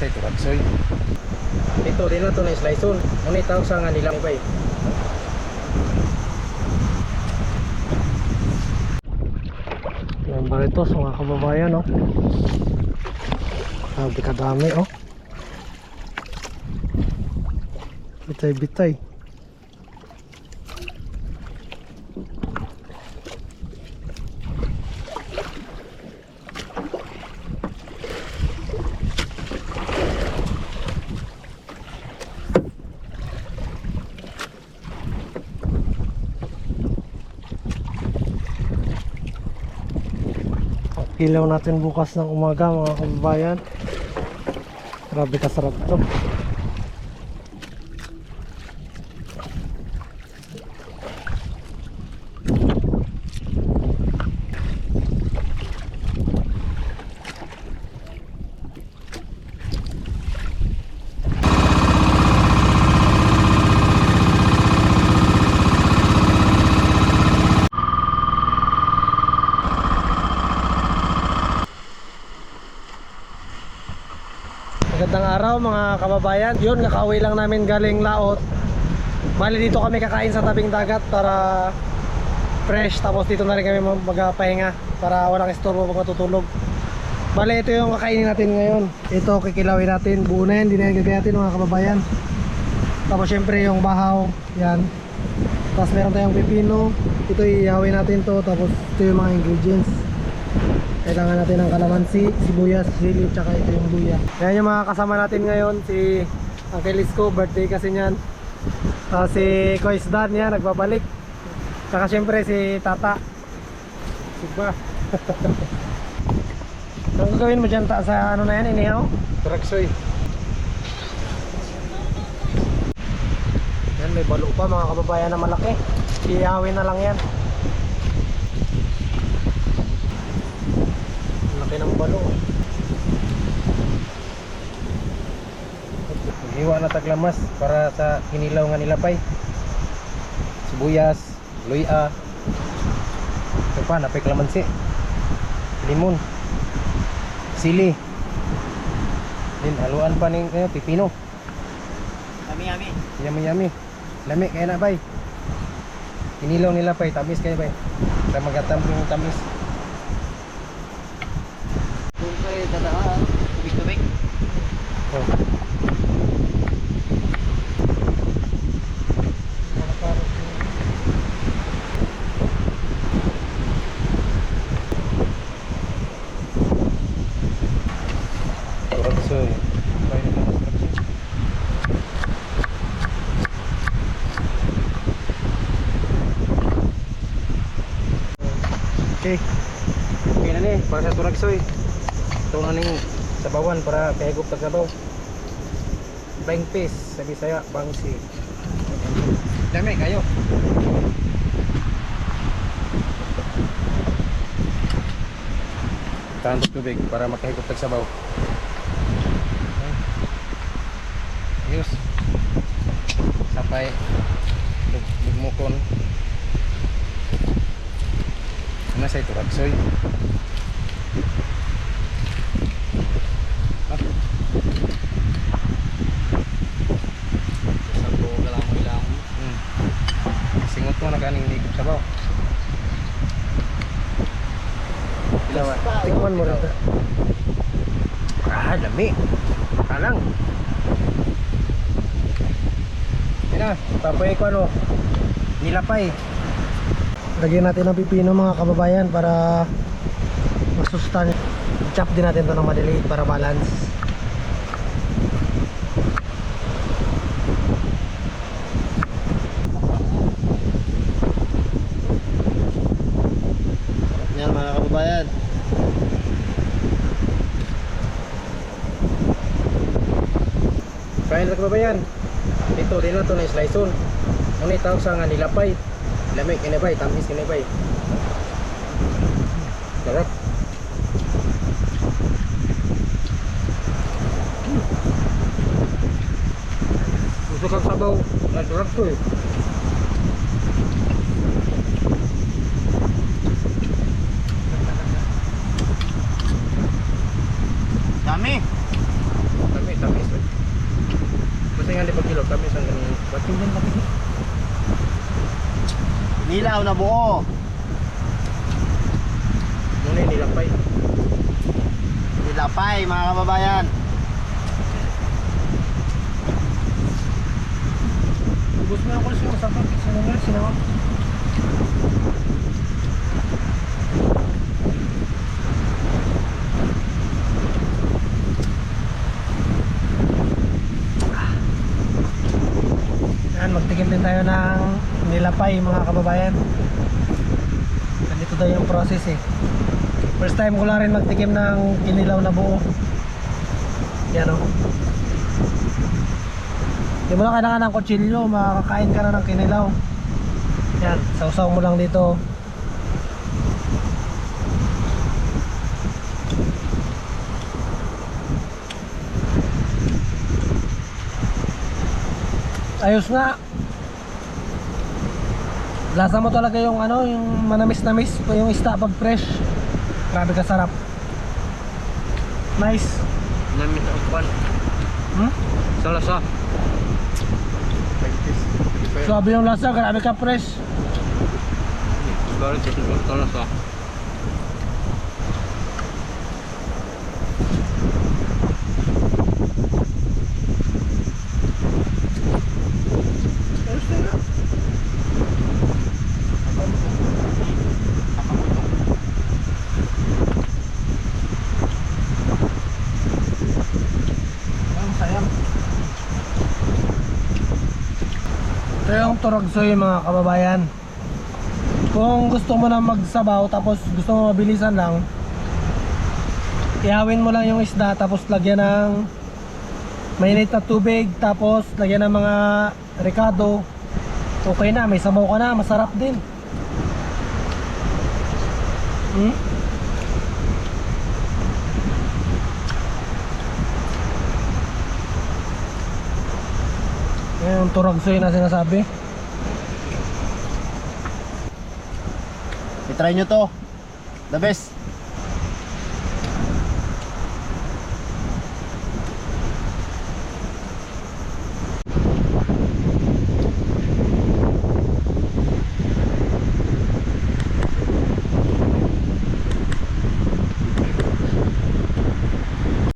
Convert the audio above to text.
sa ito ragsoy. Ito din na ito na sliceon. Ngunit tawag sa nga nila bay. Yan ba ito sa mga kababayan, no? Grabe kadami, oh. Bitay-bitay. Ilaw natin bukas ng umaga mga kababayan. Grabe kasarap to. Magandang araw mga kababayan. Yun, kakauwi lang namin galing laot. Bali dito kami kakain sa tabing dagat para fresh. Tapos dito na rin kami magpahinga para walang istorbo pag matutulog. Bali ito yung kakainin natin ngayon. Ito kikilawin natin. Buo na yan, hindi na yan gagayatin mga kababayan. Tapos syempre yung bahaw. Yan. Tapos meron tayong pipino. Ito iihawin natin to. Tapos ito yung mga ingredients. Kailangan natin ng kalamansi, sibuyas, sili, tsaka ito yung luya. Yan yung mga kasama natin ngayon. Si Uncle Isko, birthday kasi niyan. Si Kois Dan, yan, nagbabalik. Tsaka syempre si Tata. Siba. Anong gagawin mo dyan sa ano na yan, inihaw? Ragsoy. Yan, may balo pa mga kababayan na malaki. Ihawin na lang yan. Laki ng balo. Hiwa na taglamas para sa hinilaw nga nilapay. Sibuyas, luya. Ito pa, napay kalamansi. Limon. Sili. Din haluan pa ning pipino. Yummy. Yummy. Lami kaya na bay. Hinilaw nilapay, tamis kaya bay. Para magatam yung tamis. Kung kayo dadaan, tubig-tubig. Oh. Ragsoy. Okay. Okay na ni, para sa turagsoy. Ito na ning sabawan para kahigop tag sabaw. Bang fish, sa Bisaya, bangsi. Lami kayo. Tanto tubig para makahigop tag sabaw. Ayos. Sapay lugmukon. Ano sa ito ragsoy? Singot mo na kaning higop sabaw. Ilawan. Tikman mo rin. Lami. Kalang. Yan na, tapos ko ano, nilapay. Lagyan natin ng pipino mga kababayan para masustan. Chop din natin ito ng madali para balance. Yan mga kababayan. Kain na kababayan. Ito din na ito na sliceon. Ngunit tawag sa nga nilapay. Lamig kinabay, tamis kinabay. Sarap. Gusto kang sabaw, nasarap to eh. Dami. Kinilaw na buo. Muna yung nilapay. Nilapay mga kababayan. Ubus mo yung kulis yung masakit. Sinunod, sinawag. Yan, magtikim din tayo ng nilapay mga kababayan. Ganito daw yung process eh. First time ko lang rin magtikim ng kinilaw na buo. Yan o. Di mo na kailangan ng kutsilyo, makakain ka na ng kinilaw. Yan, sausaw mo lang dito. Ayos nga. Lasa mo talaga yung ano, yung manamis-namis, yung isda pag fresh. Grabe ka sarap. Nice. Namin ang kwan. Hmm? Sa lasa. Grabe yung lasa, grabe ka fresh. Baru sa lasa. Ito yung turagsoy mga kababayan. Kung gusto mo na magsabaw tapos gusto mo mabilisan lang, ihawin mo lang yung isda tapos lagyan ng mainit na tubig tapos lagyan ng mga ricado. Okay na, may sabaw ka na, masarap din. Yan yung turagsoy na sinasabi. I-try nyo to. The best.